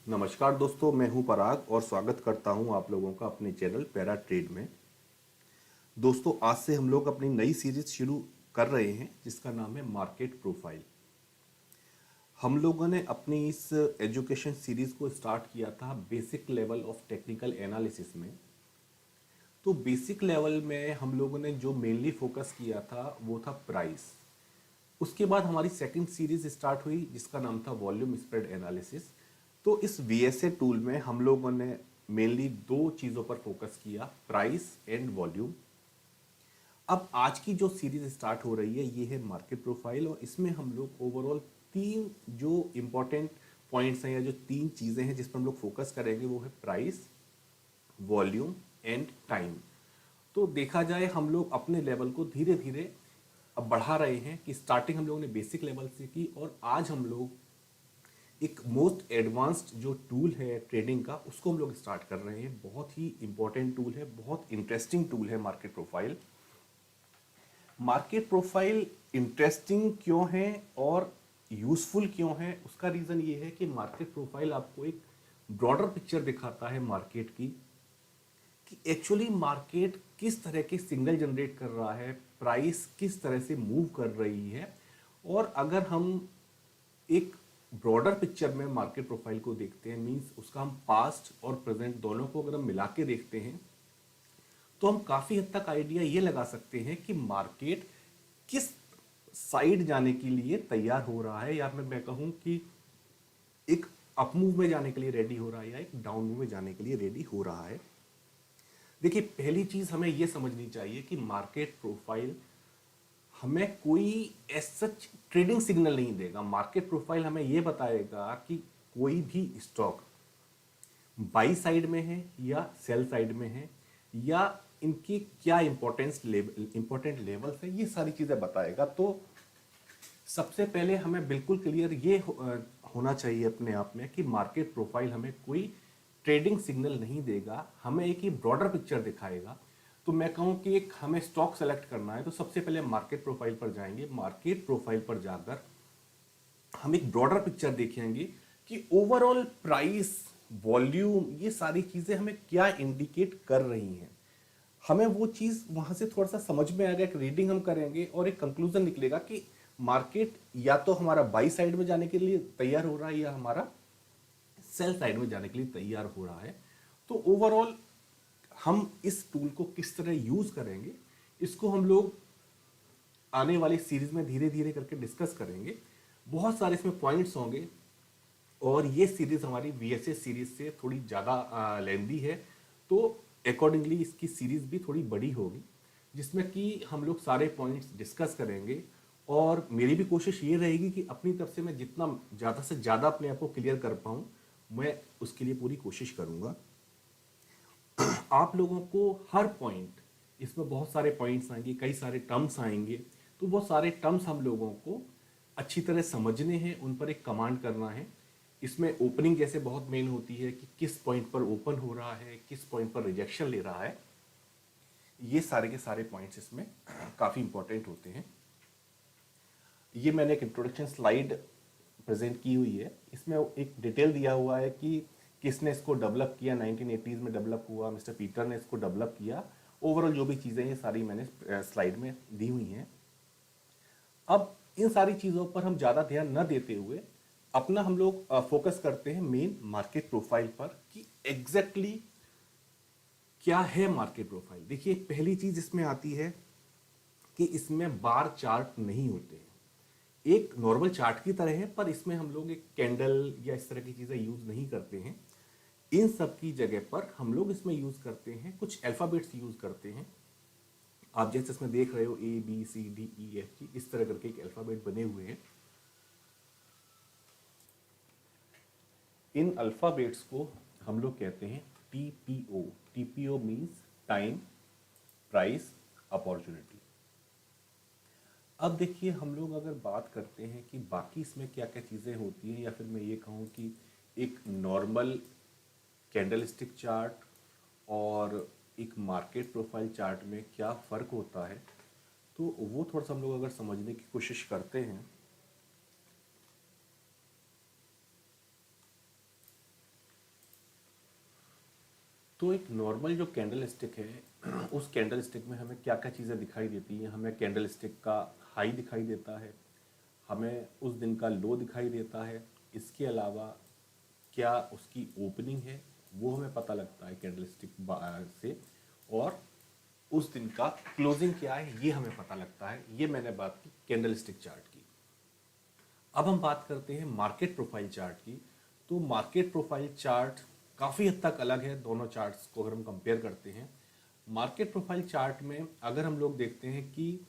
नमस्कार दोस्तों, मैं हूं पराग और स्वागत करता हूं आप लोगों का अपने चैनल पैरा ट्रेड में। दोस्तों, आज से हम लोग अपनी नई सीरीज शुरू कर रहे हैं जिसका नाम है मार्केट प्रोफाइल। हम लोगों ने अपनी इस एजुकेशन सीरीज को स्टार्ट किया था basic level of technical analysis में। तो बेसिक लेवल में हम लोगों ने जो मेनली फोकस किया था वो था प्राइस। उसके बाद हमारी सेकंड सीरीज स्टार्ट हुई जिसका नाम था वॉल्यूम स्प्रेड एनालिसिस। तो इस वीएसए टूल में हम लोगों ने मेनली दो चीज़ों पर फोकस किया, प्राइस एंड वॉल्यूम। अब आज की जो सीरीज स्टार्ट हो रही है ये है मार्केट प्रोफाइल, और इसमें हम लोग ओवरऑल तीन जो इंपॉर्टेंट पॉइंट्स हैं या जो तीन चीज़ें हैं जिस पर हम लोग फोकस करेंगे वो है प्राइस, वॉल्यूम एंड टाइम। तो देखा जाए हम लोग अपने लेवल को धीरे धीरे अब बढ़ा रहे हैं कि स्टार्टिंग हम लोगों ने बेसिक लेवल से की और आज हम लोग एक मोस्ट एडवांस्ड जो टूल है ट्रेडिंग का उसको हम लोग स्टार्ट कर रहे हैं। बहुत ही इंपॉर्टेंट टूल है, बहुत इंटरेस्टिंग टूल है market profile. Market profile interesting क्यों है और यूजफुल क्यों है, उसका रीज़न ये है कि मार्केट प्रोफाइल आपको एक ब्रॉडर पिक्चर दिखाता है मार्केट की, कि एक्चुअली मार्केट किस तरह के सिग्नल जनरेट कर रहा है, प्राइस किस तरह से मूव कर रही है। और अगर हम एक ब्रॉडर पिक्चर में मार्केट प्रोफाइल को देखते हैं, मींस उसका हम पास्ट और प्रेजेंट दोनों को अगर हम मिला के देखते हैं तो हम काफ़ी हद तक आइडिया ये लगा सकते हैं कि मार्केट किस साइड जाने के लिए तैयार हो रहा है, या फिर मैं कहूँ कि एक अप मूव में जाने के लिए रेडी हो रहा है या एक डाउन मूव में जाने के लिए रेडी हो रहा है। देखिए, पहली चीज़ हमें यह समझनी चाहिए कि मार्केट प्रोफाइल हमें कोई सच ट्रेडिंग सिग्नल नहीं देगा। मार्केट प्रोफाइल हमें यह बताएगा कि कोई भी स्टॉक बाई साइड में है या सेल साइड में है, या इनकी क्या इंपॉर्टेंट लेवल्स है, ये सारी चीज़ें बताएगा। तो सबसे पहले हमें बिल्कुल क्लियर ये होना चाहिए अपने आप में कि मार्केट प्रोफाइल हमें कोई ट्रेडिंग सिग्नल नहीं देगा, हमें एक ही ब्रॉडर पिक्चर दिखाएगा। तो मैं कहूँ कि एक हमें स्टॉक सेलेक्ट करना है तो सबसे पहले मार्केट प्रोफाइल पर जाएंगे। मार्केट प्रोफाइल पर जाकर हम एक ब्रॉडर पिक्चर देखेंगे कि ओवरऑल प्राइस, वॉल्यूम, ये सारी चीज़ें हमें क्या इंडिकेट कर रही हैं। हमें वो चीज़ वहाँ से थोड़ा सा समझ में आएगा, एक रीडिंग हम करेंगे और एक कंक्लूजन निकलेगा कि मार्केट या तो हमारा बाई साइड में जाने के लिए तैयार हो रहा है या हमारा सेल साइड में जाने के लिए तैयार हो रहा है। तो ओवरऑल हम इस टूल को किस तरह यूज़ करेंगे, इसको हम लोग आने वाली सीरीज में धीरे धीरे करके डिस्कस करेंगे। बहुत सारे इसमें पॉइंट्स होंगे और ये सीरीज हमारी वीएसए सीरीज से थोड़ी ज़्यादा लेंदी है, तो अकॉर्डिंगली इसकी सीरीज भी थोड़ी बड़ी होगी जिसमें कि हम लोग सारे पॉइंट्स डिस्कस करेंगे। और मेरी भी कोशिश ये रहेगी कि अपनी तरफ से मैं जितना ज़्यादा से ज़्यादा अपने आप को क्लियर कर पाऊँ, मैं उसके लिए पूरी कोशिश करूँगा। आप लोगों को हर पॉइंट, इसमें बहुत सारे पॉइंट्स आएंगे, कई सारे टर्म्स आएंगे, तो वो सारे टर्म्स हम लोगों को अच्छी तरह समझने हैं, उन पर एक कमांड करना है। इसमें ओपनिंग जैसे बहुत मेन होती है कि किस पॉइंट पर ओपन हो रहा है, किस पॉइंट पर रिजेक्शन ले रहा है, ये सारे के सारे पॉइंट्स इसमें काफ़ी इंपॉर्टेंट होते हैं। ये मैंने एक इंट्रोडक्शन स्लाइड प्रेजेंट की हुई है, इसमें एक डिटेल दिया हुआ है कि किसने इसको डेवलप किया, 1980s में डेवलप हुआ, मिस्टर पीटर ने इसको डेवलप किया। ओवरऑल जो भी चीज़ें ये सारी मैंने स्लाइड में दी हुई हैं। अब इन सारी चीज़ों पर हम ज़्यादा ध्यान न देते हुए अपना हम लोग फोकस करते हैं मेन मार्केट प्रोफाइल पर कि एग्जैक्टली क्या है मार्केट प्रोफाइल। देखिए, पहली चीज़ इसमें आती है कि इसमें बार चार्ट नहीं होते हैं, एक नॉर्मल चार्ट की तरह है, पर इसमें हम लोग एक कैंडल या इस तरह की चीज़ें यूज़ नहीं करते हैं। इन सब की जगह पर हम लोग इसमें यूज़ करते हैं कुछ अल्फ़ाबेट्स यूज़ करते हैं। आप जैसे इसमें देख रहे हो ABCDEFG, इस तरह करके एक अल्फ़ाबेट बने हुए हैं। इन अल्फ़ाबेट्स को हम लोग कहते हैं TPO। TPO means time, price, opportunity. अब देखिए, हम लोग अगर बात करते हैं कि बाकी इसमें क्या क्या चीज़ें होती हैं, या फिर मैं ये कहूँ कि एक नॉर्मल कैंडलस्टिक चार्ट और एक मार्केट प्रोफाइल चार्ट में क्या फ़र्क होता है, तो वो थोड़ा सा हम लोग अगर समझने की कोशिश करते हैं तो एक नॉर्मल जो कैंडल स्टिक है उस कैंडल स्टिक में हमें क्या क्या चीज़ें दिखाई देती हैं। हमें कैंडल स्टिक का हाई दिखाई देता है, हमें उस दिन का लो दिखाई देता है, इसके अलावा क्या उसकी ओपनिंग है वो हमें पता लगता है कैंडल स्टिक से, और उस दिन का क्लोजिंग क्या है ये हमें पता लगता है। ये मैंने बात की कैंडल स्टिक चार्ट की। अब हम बात करते हैं मार्केट प्रोफाइल चार्ट की। तो मार्केट प्रोफाइल चार्ट काफ़ी हद तक अलग है दोनों चार्ट्स को अगर हम कंपेयर करते हैं। मार्केट प्रोफाइल चार्ट में अगर हम लोग देखते हैं कि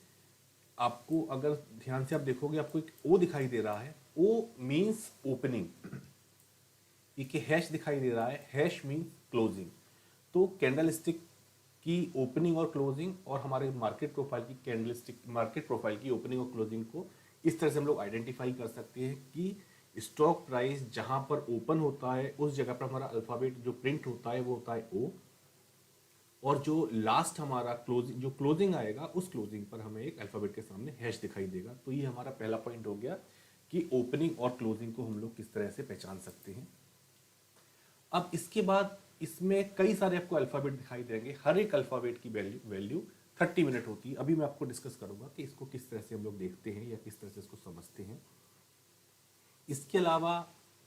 आपको अगर ध्यान से आप देखोगे आपको एक ओ दिखाई दे रहा है, ओ मीन्स ओपनिंग, एक हैश दिखाई दे रहा है, हैश मीन्स क्लोजिंग। तो कैंडल स्टिक की ओपनिंग और क्लोजिंग और हमारे मार्केट प्रोफाइल की कैंडल स्टिक मार्केट प्रोफाइल की ओपनिंग और क्लोजिंग को इस तरह से हम लोग आइडेंटिफाई कर सकते हैं कि स्टॉक प्राइस जहां पर ओपन होता है उस जगह पर हमारा अल्फाबेट जो प्रिंट होता है वो होता है ओ, और जो लास्ट हमारा क्लोजिंग जो क्लोजिंग आएगा उस क्लोजिंग पर हमें एक अल्फाबेट के सामने हैश दिखाई देगा। तो ये हमारा पहला पॉइंट हो गया कि ओपनिंग और क्लोजिंग को हम लोग किस तरह से पहचान सकते हैं। अब इसके बाद इसमें कई सारे आपको अल्फाबेट दिखाई देंगे, हर एक अल्फाबेट की वैल्यू 30 मिनट होती है। अभी मैं आपको डिस्कस करूंगा कि इसको किस तरह से हम लोग देखते हैं या किस तरह से इसको समझते हैं। इसके अलावा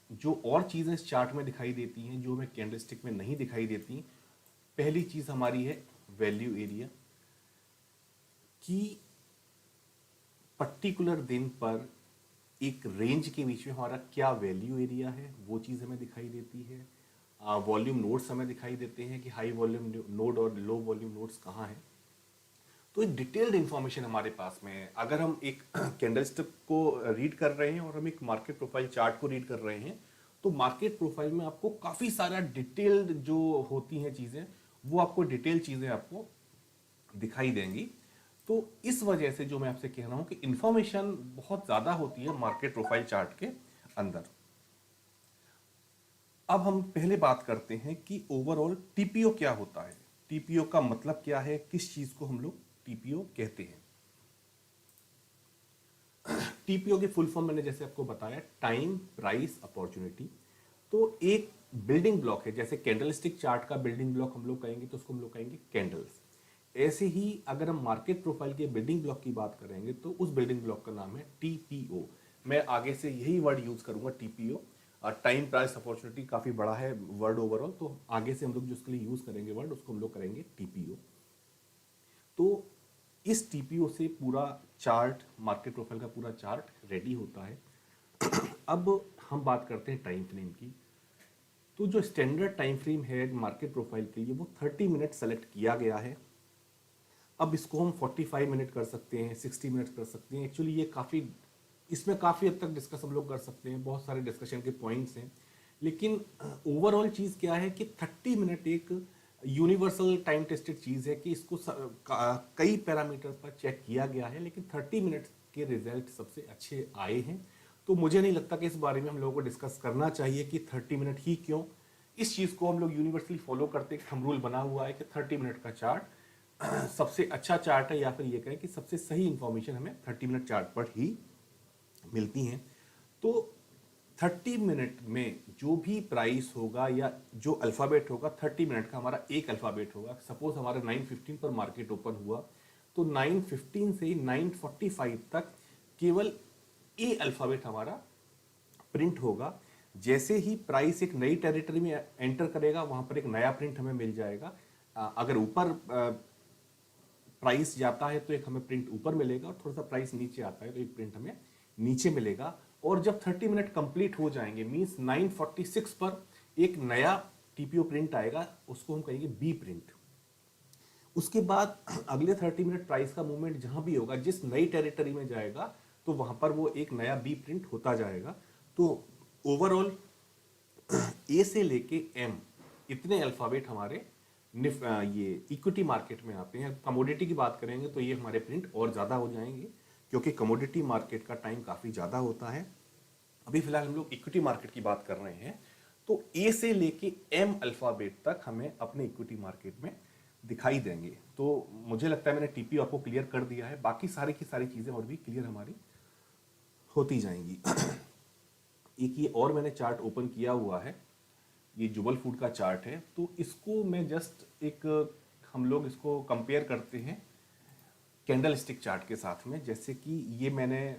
जो और चीज़ें इस चार्ट में दिखाई देती हैं जो हमें कैंडलस्टिक में नहीं दिखाई देती, पहली चीज़ हमारी है वैल्यू एरिया, कि पर्टिकुलर दिन पर एक रेंज के बीच में हमारा क्या वैल्यू एरिया है वो चीज़ हमें दिखाई देती है। वॉल्यूम नोड्स हमें दिखाई देते हैं कि हाई वॉल्यूम नोड और लो वॉल्यूम नोड्स कहाँ हैं। तो एक डिटेल्ड इंफॉर्मेशन हमारे पास में है। अगर हम एक कैंडलस्टिक को रीड कर रहे हैं और हम एक मार्केट प्रोफाइल चार्ट को रीड कर रहे हैं तो मार्केट प्रोफाइल में आपको काफ़ी सारा डिटेल्ड जो होती हैं चीज़ें वो आपको डिटेल चीज़ें आपको दिखाई देंगी। तो इस वजह से जो मैं आपसे कह रहा हूं कि इंफॉर्मेशन बहुत ज़्यादा होती है मार्केट प्रोफाइल चार्ट के अंदर। अब हम पहले बात करते हैं कि ओवरऑल टीपीओ क्या होता है, टीपीओ का मतलब क्या है, किस चीज को हम लोग टीपीओ कहते हैं। टीपीओ की फुल फॉर्म मैंने जैसे आपको बताया टाइम प्राइस अपॉर्चुनिटी। तो एक बिल्डिंग ब्लॉक है, जैसे कैंडलस्टिक चार्ट का बिल्डिंग ब्लॉक हम लोग कहेंगे तो उसको हम लोग कहेंगे कैंडल्स। ऐसे ही अगर हम मार्केट प्रोफाइल के बिल्डिंग ब्लॉक की बात करेंगे तो उस बिल्डिंग ब्लॉक का नाम है टीपीओ। मैं आगे से यही वर्ड यूज करूंगा टीपीओ। टाइम प्राइस अपॉर्चुनिटी काफी बड़ा है वर्ड ओवरऑल, तो आगे से हम लोग जो उसके लिए यूज करेंगे वर्ड उसको हम लोग करेंगे टीपीओ। तो इस टीपीओ से पूरा चार्ट मार्केट प्रोफाइल का पूरा चार्ट रेडी होता है। अब हम बात करते हैं टाइम फ्रेम की। तो जो स्टैंडर्ड टाइम फ्रेम है मार्केट प्रोफाइल के लिए वो 30 मिनट सेलेक्ट किया गया है। अब इसको हम 45 मिनट कर सकते हैं, 60 मिनट कर सकते हैं। एक्चुअली ये काफ़ी इसमें काफ़ी हद तक डिस्कस हम लोग कर सकते हैं, बहुत सारे डिस्कशन के पॉइंट्स हैं। लेकिन ओवरऑल चीज़ क्या है कि 30 मिनट एक यूनिवर्सल टाइम टेस्टेड चीज़ है कि इसको कई पैरामीटर पर चेक किया गया है, लेकिन 30 मिनट के रिजल्ट सबसे अच्छे आए हैं। तो मुझे नहीं लगता कि इस बारे में हम लोगों को डिस्कस करना चाहिए कि 30 मिनट ही क्यों। इस चीज़ को हम लोग यूनिवर्सली फॉलो करते हैं, थंब रूल बना हुआ है कि 30 मिनट का चार्ट सबसे अच्छा चार्ट है, या फिर ये कहें कि सबसे सही इंफॉर्मेशन हमें 30 मिनट चार्ट पर ही मिलती हैं। तो 30 मिनट में जो भी प्राइस होगा या जो अल्फ़ाबेट होगा 30 मिनट का हमारा एक अल्फ़ाबेट होगा। सपोज हमारा 9:15 पर मार्केट ओपन हुआ तो 9:15 से 9:45 तक केवल ए अल्फ़ाबेट हमारा प्रिंट होगा। जैसे ही प्राइस एक नई टेरिटरी में एंटर करेगा वहां पर एक नया प्रिंट हमें मिल जाएगा। अगर ऊपर प्राइस जाता है तो एक हमें प्रिंट ऊपर मिलेगा, और थोड़ा सा प्राइस नीचे आता है तो एक प्रिंट हमें नीचे मिलेगा। और जब 30 मिनट कंप्लीट हो जाएंगे मींस 9:46 पर एक नया टीपीओ प्रिंट आएगा, उसको हम कहेंगे बी प्रिंट। उसके बाद अगले 30 मिनट प्राइस का मूवमेंट जहां भी होगा जिस नई टेरिटरी में जाएगा तो वहां पर वो एक नया बी प्रिंट होता जाएगा। तो ओवरऑल ए से लेके एम इतने अल्फाबेट हमारे ये इक्विटी मार्केट में आते हैं। कमोडिटी की बात करेंगे तो ये हमारे प्रिंट और ज़्यादा हो जाएंगे क्योंकि कमोडिटी मार्केट का टाइम काफ़ी ज़्यादा होता है। अभी फिलहाल हम लोग इक्विटी मार्केट की बात कर रहे हैं। तो ए से लेके एम अल्फाबेट तक हमें अपने इक्विटी मार्केट में दिखाई देंगे। तो मुझे लगता है मैंने टीपी आपको क्लियर कर दिया है, बाकी सारी की सारी चीज़ें और भी क्लियर हमारी होती जाएंगी। एक ये और मैंने चार्ट ओपन किया हुआ है, ये जुबल फूड का चार्ट है, तो इसको मैं जस्ट एक हम लोग इसको कंपेयर करते हैं कैंडल स्टिक चार्ट के साथ में। जैसे कि ये मैंने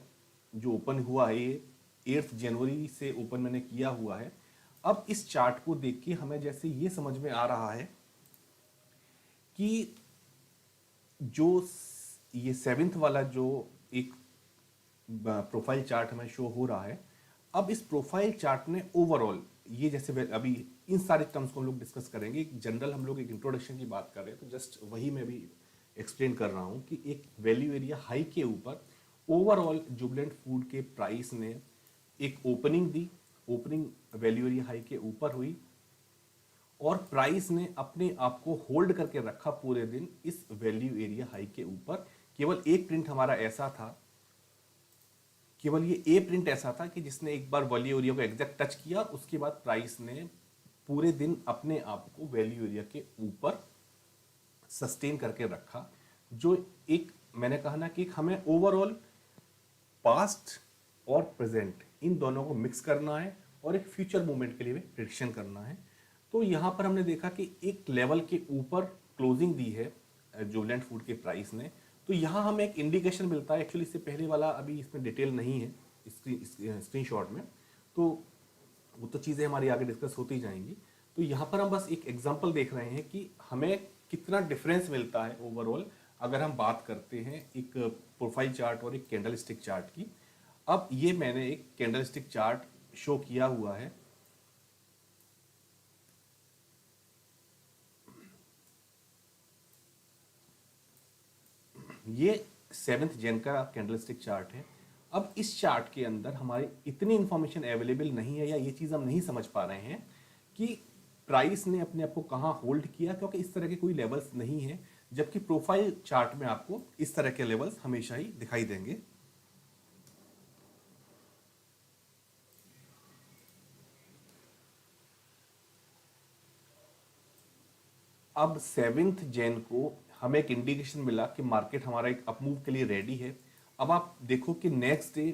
जो ओपन हुआ है ये 8 जनवरी से ओपन मैंने किया हुआ है। अब इस चार्ट को देख के हमें जैसे ये समझ में आ रहा है कि जो ये 7th वाला जो एक प्रोफाइल चार्ट हमें शो हो रहा है, अब इस प्रोफाइल चार्ट ने ओवरऑल ये जैसे अभी इन सारे टर्म्स को हम लोग डिस्कस करेंगे, एक जनरल हम लोग एक इंट्रोडक्शन की बात कर रहे हैं, तो जस्ट वही मैं भी एक्सप्लेन कर रहा हूं कि एक वैल्यू एरिया हाई के ऊपर ओवरऑल जुबिलेंट फूड के प्राइस ने एक ओपनिंग दी, ओपनिंग वैल्यू एरिया हाई के ऊपर हुई और प्राइस ने अपने आप को होल्ड करके रखा पूरे दिन इस वैल्यू एरिया हाई के ऊपर। केवल एक प्रिंट हमारा ऐसा था, केवल ये ए प्रिंट ऐसा था कि जिसने एक बार वैल्यू एरिया को एग्जैक्ट टच किया, उसके बाद प्राइस ने पूरे दिन अपने आप को वैल्यू एरिया के ऊपर सस्टेन करके रखा। जो एक मैंने कहा ना कि हमें ओवरऑल पास्ट और प्रेजेंट इन दोनों को मिक्स करना है और एक फ्यूचर मूवमेंट के लिए भी प्रेडिक्शन करना है। तो यहाँ पर हमने देखा कि एक लेवल के ऊपर क्लोजिंग दी है जुबिलेंट फूड के प्राइस ने, तो यहाँ हमें एक इंडिकेशन मिलता है। एक्चुअली इससे पहले वाला अभी इसमें डिटेल नहीं है स्क्रीनशॉट में, तो वो तो चीज़ें हमारी आगे डिस्कस होती जाएंगी। तो यहाँ पर हम बस एक एग्जांपल देख रहे हैं कि हमें कितना डिफरेंस मिलता है ओवरऑल अगर हम बात करते हैं एक प्रोफाइल चार्ट और एक कैंडल स्टिक चार्ट की। अब ये मैंने एक कैंडल स्टिक चार्ट शो किया हुआ है। ये 7th जैन का कैंडलस्टिक चार्ट है। अब इस चार्ट के अंदर हमारी इतनी इंफॉर्मेशन अवेलेबल नहीं है या ये चीज़ हम नहीं समझ पा रहे हैं कि प्राइस ने अपने आप को कहाँ होल्ड किया, क्योंकि इस तरह के कोई लेवल्स नहीं है, जबकि प्रोफाइल चार्ट में आपको इस तरह के लेवल्स हमेशा ही दिखाई देंगे। अब 7th जैन को हमें एक इंडिकेशन मिला कि मार्केट हमारा एक अपमूव के लिए रेडी है। अब आप देखो कि नेक्स्ट डे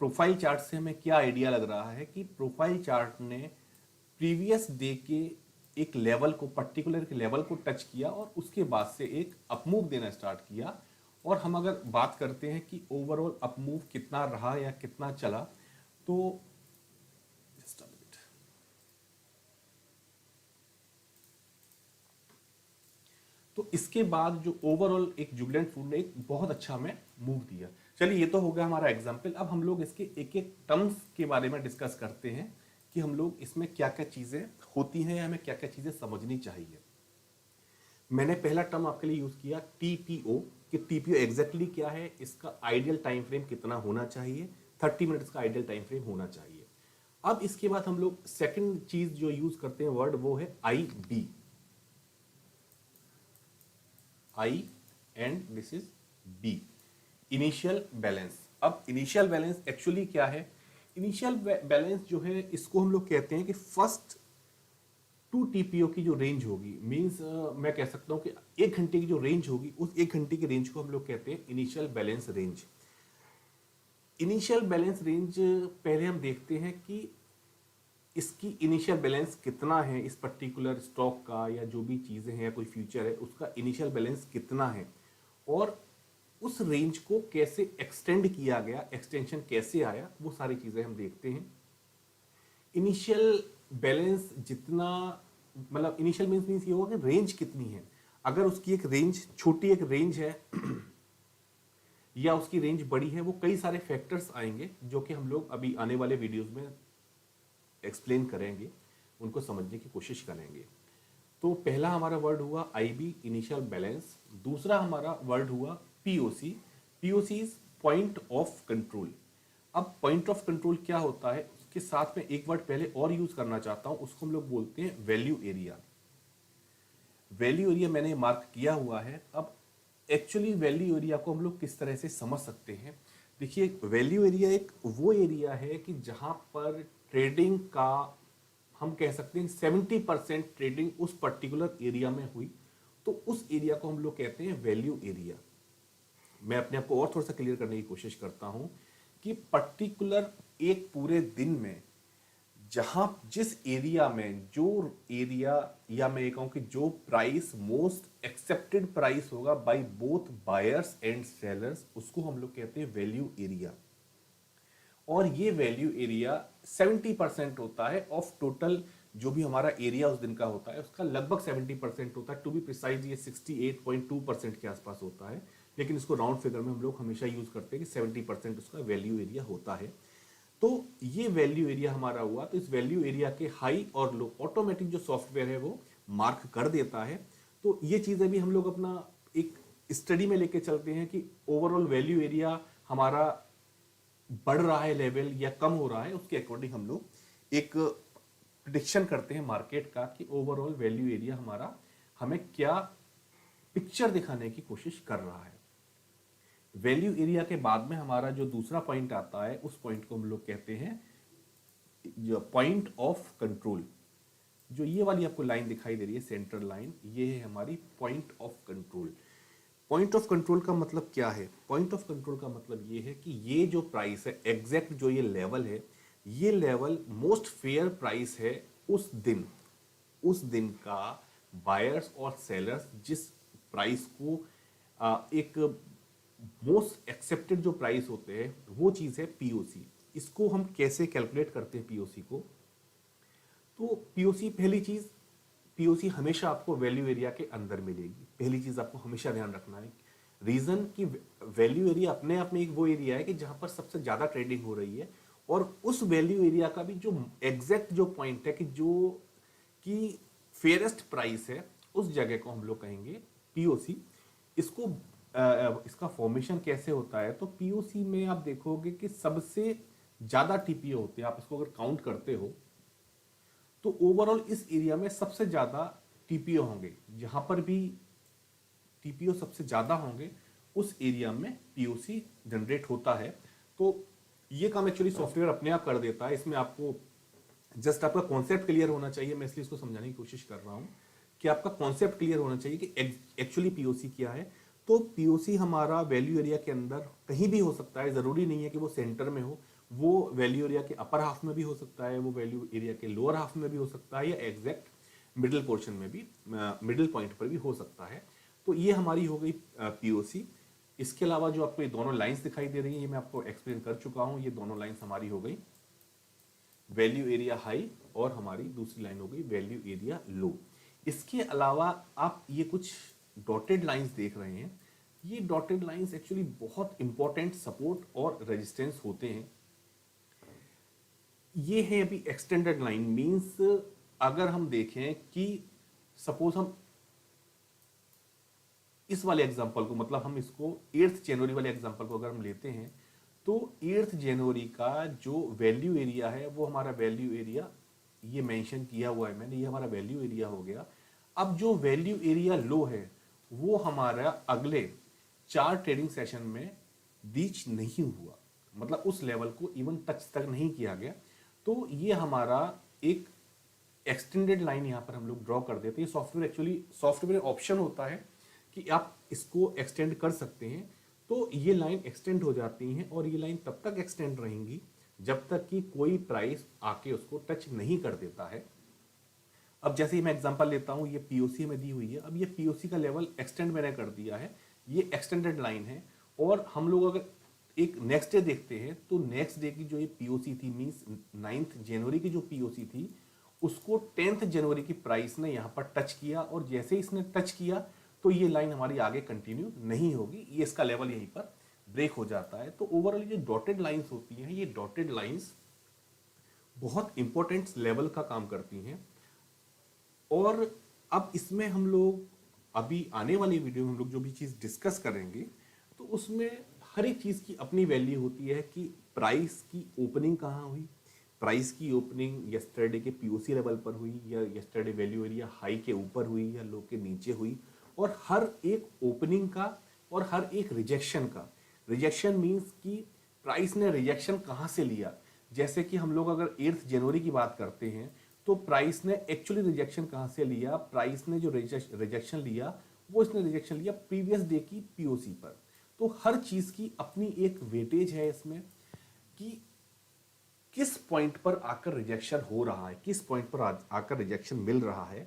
प्रोफाइल चार्ट से हमें क्या आइडिया लग रहा है कि प्रोफाइल चार्ट ने प्रीवियस डे के एक लेवल को, पर्टिकुलर के लेवल को टच किया और उसके बाद से एक अपमूव देना स्टार्ट किया। और हम अगर बात करते हैं कि ओवरऑल अपमूव कितना रहा या कितना चला, तो इसके बाद जो ओवरऑल एक जुबिलेंट फूड ने एक बहुत अच्छा हमें मूव दिया। चलिए ये तो हो गया हमारा एग्जांपल। अब हम लोग इसके एक एक टर्म्स के बारे में डिस्कस करते हैं कि हम लोग इसमें क्या क्या चीज़ें होती हैं या हमें क्या क्या चीज़ें समझनी चाहिए। मैंने पहला टर्म आपके लिए यूज़ किया टीपीओ, कि टीपीओ एग्जैक्टली क्या है, इसका आइडियल टाइम फ्रेम कितना होना चाहिए, 30 मिनट्स का आइडियल टाइम फ्रेम होना चाहिए। अब इसके बाद हम लोग सेकेंड चीज़ जो यूज़ करते हैं वर्ड, वो है IB, I and this is B, initial balance. अब इनिशियल बैलेंस एक्चुअली क्या है? इनिशियल बैलेंस जो है इसको हम लोग कहते हैं कि फर्स्ट 2 TPO की जो रेंज होगी, मींस मैं कह सकता हूं कि 1 घंटे की जो रेंज होगी, उस 1 घंटे की रेंज को हम लोग कहते हैं initial balance range. Initial balance range पहले हम देखते हैं कि इसकी इनिशियल बैलेंस कितना है, इस पर्टिकुलर स्टॉक का या जो भी चीज़ें हैं या कोई फ्यूचर है उसका इनिशियल बैलेंस कितना है, और उस रेंज को कैसे एक्सटेंड किया गया, एक्सटेंशन कैसे आया, वो सारी चीज़ें हम देखते हैं। इनिशियल बैलेंस जितना, मतलब इनिशियल मीन्स ये होगा कि रेंज कितनी है। अगर उसकी एक रेंज छोटी एक रेंज है या उसकी रेंज बड़ी है, वो कई सारे फैक्टर्स आएंगे जो कि हम लोग अभी आने वाले वीडियोस में एक्सप्लेन करेंगे, उनको समझने की कोशिश करेंगे। तो पहला हमारा वर्ड हुआ IB, इनिशियल बैलेंस। दूसरा हमारा वर्ड हुआ POC, POC is point of control. अब पॉइंट ऑफ कंट्रोल क्या होता है, उसके साथ में एक वर्ड पहले और यूज करना चाहता हूं, उसको हम लोग बोलते हैं वैल्यू एरिया। वैल्यू एरिया मैंने मार्क किया हुआ है। अब एक्चुअली वैल्यू एरिया को हम लोग किस तरह से समझ सकते हैं? देखिए, वैल्यू एरिया एक वो एरिया है कि जहां पर ट्रेडिंग का, हम कह सकते हैं 70% ट्रेडिंग उस पर्टिकुलर एरिया में हुई, तो उस एरिया को हम लोग कहते हैं वैल्यू एरिया। मैं अपने आप को और थोड़ा सा क्लियर करने की कोशिश करता हूं कि पर्टिकुलर एक पूरे दिन में जहां जिस एरिया में जो एरिया, या मैं ये कहूं कि जो प्राइस मोस्ट एक्सेप्टेड प्राइस होगा by both buyers and sellers, उसको हम लोग कहते हैं वैल्यू एरिया। और ये वैल्यू एरिया 70% होता है ऑफ टोटल जो भी हमारा एरिया उस दिन का होता है, उसका लगभग 70% होता है। टू बी प्रिसाइज ये 68.2% के आसपास होता है, लेकिन इसको राउंड फिगर में हम लोग हमेशा यूज करते हैं कि 70% उसका वैल्यू एरिया होता है। तो ये वैल्यू एरिया हमारा हुआ, तो इस वैल्यू एरिया के हाई और लो ऑटोमेटिक जो सॉफ्टवेयर है वो मार्क कर देता है। तो ये चीजें भी हम लोग अपना एक स्टडी में लेके चलते हैं कि ओवरऑल वैल्यू एरिया हमारा बढ़ रहा है लेवल या कम हो रहा है, उसके अकॉर्डिंग हम लोग एक प्रिडिक्शन करते हैं मार्केट का कि ओवरऑल वैल्यू एरिया हमारा हमें क्या पिक्चर दिखाने की कोशिश कर रहा है। वैल्यू एरिया के बाद में हमारा जो दूसरा पॉइंट आता है, उस पॉइंट को हम लोग कहते हैं जो पॉइंट ऑफ कंट्रोल। जो ये वाली आपको लाइन दिखाई दे रही है, सेंट्रल लाइन, ये है हमारी point of control. Point of control का मतलब क्या है? पॉइंट ऑफ कंट्रोल का मतलब ये है कि ये जो प्राइस है, एग्जैक्ट जो ये लेवल है, ये लेवल मोस्ट फेयर प्राइस है उस दिन का बायर्स और सेलर्स जिस प्राइस को एक मोस्ट एक्सेप्टेड जो प्राइस होते हैं, वो चीज है पीओसी। इसको हम कैसे कैलकुलेट करते हैं पीओसी को? तो पीओसी, पहली चीज, पीओसी हमेशा आपको वैल्यू एरिया के अंदर मिलेगी। पहली चीज आपको हमेशा ध्यान रखना है, रीजन कि वैल्यू एरिया अपने आप में एक वो एरिया है कि जहां पर सबसे ज्यादा ट्रेडिंग हो रही है, और उस वैल्यू एरिया का भी जो एग्जैक्ट जो पॉइंट है कि जो कि फेयरेस्ट प्राइस है, उस जगह को हम लोग कहेंगे पीओसी। इसको इसका फॉर्मेशन कैसे होता है? तो पीओसी में आप देखोगे कि सबसे ज्यादा टीपीओ होते हैं। आप इसको अगर काउंट करते हो तो ओवरऑल इस एरिया में सबसे ज्यादा टीपीओ होंगे। जहां पर भी टीपीओ सबसे ज्यादा होंगे, उस एरिया में पीओसी जनरेट होता है। तो ये काम एक्चुअली सॉफ्टवेयर अपने आप कर देता है। इसमें आपको जस्ट आपका कॉन्सेप्ट क्लियर होना चाहिए। मैं इसलिए इसको समझाने की कोशिश कर रहा हूं कि आपका कॉन्सेप्ट क्लियर होना चाहिए कि एक्चुअली पीओसी क्या है। तो पीओसी हमारा वैल्यू एरिया के अंदर कहीं भी हो सकता है, जरूरी नहीं है कि वो सेंटर में हो। वो वैल्यू एरिया के अपर हाफ में भी हो सकता है, वो वैल्यू एरिया के लोअर हाफ में भी हो सकता है, या एग्जैक्ट मिडिल पोर्शन में भी, मिडिल पॉइंट पर भी हो सकता है। तो ये हमारी हो गई पीओसी। इसके अलावा जो आपको ये दोनों लाइंस दिखाई दे रही है, ये मैं आपको एक्सप्लेन कर चुका हूं। ये दोनों लाइंस हमारी हो गई वैल्यू एरिया हाई, और हमारी दूसरी लाइन हो गई वैल्यू एरिया लो। इसके अलावा आप ये कुछ डॉटेड लाइंस देख रहे हैं। ये डॉटेड लाइंस एक्चुअली बहुत इंपॉर्टेंट सपोर्ट और रेजिस्टेंस होते हैं। ये है अभी एक्सटेंडेड लाइन, मींस अगर हम देखें कि सपोज हम इस वाले एग्जांपल को, मतलब हम इसको 8 जनवरी वाले एग्जांपल को अगर हम लेते हैं, तो 8 जनवरी का जो वैल्यू एरिया है, वो हमारा वैल्यू एरिया ये मेंशन किया हुआ है मैंने, ये हमारा वैल्यू एरिया हो गया। अब जो वैल्यू एरिया लो है, वो हमारा अगले 4 ट्रेडिंग सेशन में रीच नहीं हुआ, मतलब उस लेवल को इवन टच तक नहीं किया गया। तो ये हमारा एक एक्सटेंडेड लाइन यहां पर हम लोग ड्रॉ कर देते हैं। सॉफ्टवेयर एक्चुअली, सॉफ्टवेयर ऑप्शन होता है कि आप इसको एक्सटेंड कर सकते हैं। तो ये लाइन एक्सटेंड हो जाती हैं, और ये लाइन तब तक एक्सटेंड रहेंगी जब तक कि कोई प्राइस आके उसको टच नहीं कर देता है। अब जैसे ही मैं एग्जांपल लेता हूं, ये पीओसी में दी हुई है। अब ये पीओसी का लेवल एक्सटेंड मैंने कर दिया है, ये एक्सटेंडेड लाइन है। और हम लोग अगर एक नेक्स्ट डे देखते हैं, तो नेक्स्ट डे की जो ये पीओसी थी, मींस 9 जनवरी की जो पीओसी थी, उसको 10 जनवरी की प्राइस ने यहां पर टच किया, और जैसे ही इसने टच किया तो ये लाइन हमारी आगे कंटिन्यू नहीं होगी, ये इसका लेवल यहीं पर ब्रेक हो जाता है। तो ओवरऑल ये डॉटेड लाइंस होती हैं, ये डॉटेड लाइंस बहुत इंपॉर्टेंट लेवल का काम करती हैं। और अब इसमें हम लोग अभी आने वाली वीडियो में हम लोग जो भी चीज डिस्कस करेंगे, तो उसमें हर एक चीज की अपनी वैल्यू होती है कि प्राइस की ओपनिंग कहाँ हुई, प्राइस की ओपनिंग यस्टरडे के पीओसी लेवल पर हुई, या यस्टरडे वैल्यू एरिया हाई के ऊपर हुई, या लो के नीचे हुई। और हर एक ओपनिंग का और हर एक रिजेक्शन का, रिजेक्शन मींस कि प्राइस ने रिजेक्शन कहां से लिया। जैसे कि हम लोग अगर 8 जनवरी की बात करते हैं, तो प्राइस ने एक्चुअली रिजेक्शन कहां से लिया? प्राइस ने जो रिजेक्शन लिया, वो इसने रिजेक्शन लिया प्रीवियस डे की पीओसी पर। तो हर चीज की अपनी एक वेटेज है इसमें कि किस पॉइंट पर आकर रिजेक्शन हो रहा है, किस पॉइंट पर आकर रिजेक्शन मिल रहा है।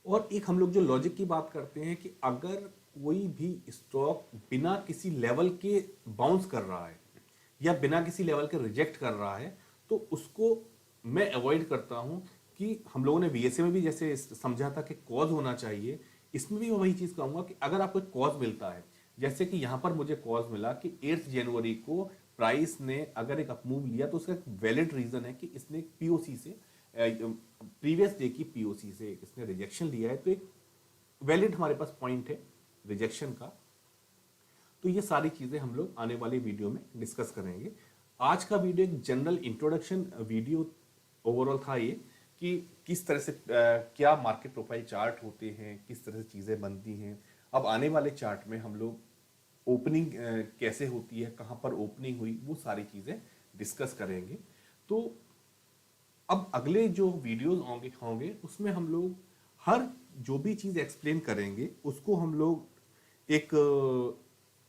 और एक हम लोग जो लॉजिक की बात करते हैं कि अगर कोई भी स्टॉक बिना किसी लेवल के बाउंस कर रहा है या बिना किसी लेवल के रिजेक्ट कर रहा है, तो उसको मैं अवॉइड करता हूं कि हम लोगों ने बीएसए में भी जैसे समझा था कि कॉज होना चाहिए, इसमें भी मैं वही चीज कहूंगा कि अगर आपको एक कॉज मिलता है, जैसे कि यहां पर मुझे कॉज मिला कि 8 जनवरी को प्राइस ने अगर एक अपमूव लिया तो उसका एक वैलिड रीजन है कि इसने पीओसी से प्रीवियस डे की पीओसी से इसने रिजेक्शन लिया है, तो एक वैलिड हमारे पास पॉइंट है रिजेक्शन का। तो ये सारी चीजें हम लोग आने वाले वीडियो में डिस्कस करेंगे। आज का वीडियो एक जनरल इंट्रोडक्शन वीडियो ओवरऑल था ये कि किस तरह से क्या मार्केट प्रोफाइल चार्ट होते हैं, किस तरह से चीजें बनती हैं। अब आने वाले चार्ट में हम लोग ओपनिंग कैसे होती है, कहां पर ओपनिंग हुई, वो सारी चीजें डिस्कस करेंगे। तो अब अगले जो वीडियोस होंगे उसमें हम लोग हर जो भी चीज एक्सप्लेन करेंगे उसको हम लोग एक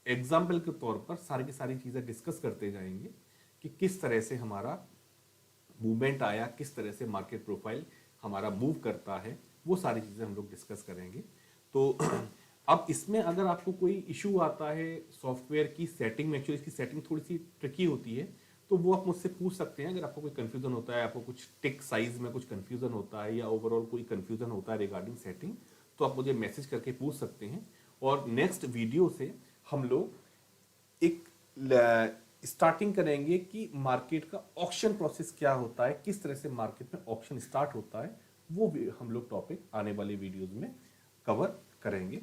एग्जाम्पल के तौर पर सारी की सारी चीजें डिस्कस करते जाएंगे कि किस तरह से हमारा मूवमेंट आया, किस तरह से मार्केट प्रोफाइल हमारा मूव करता है, वो सारी चीजें हम लोग डिस्कस करेंगे। तो अब इसमें अगर आपको कोई इशू आता है सॉफ्टवेयर की सेटिंग में, एक्चुअली इसकी सेटिंग थोड़ी सी ट्रिकी होती है, तो वो आप मुझसे पूछ सकते हैं। अगर आपको कोई कंफ्यूजन होता है, आपको कुछ टिक साइज में कुछ कंफ्यूजन होता है या ओवरऑल कोई कंफ्यूजन होता है रिगार्डिंग सेटिंग, तो आप मुझे मैसेज करके पूछ सकते हैं। और नेक्स्ट वीडियो से हम लोग एक स्टार्टिंग करेंगे कि मार्केट का ऑक्शन प्रोसेस क्या होता है, किस तरह से मार्केट में ऑक्शन स्टार्ट होता है, वो भी हम लोग टॉपिक आने वाले वीडियोस में कवर करेंगे।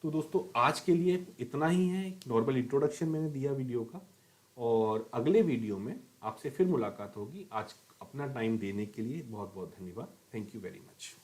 तो दोस्तों आज के लिए इतना ही है, नॉर्मल इंट्रोडक्शन मैंने दिया वीडियो का, और अगले वीडियो में आपसे फिर मुलाकात होगी। आज अपना टाइम देने के लिए बहुत बहुत धन्यवाद। Thank you very much.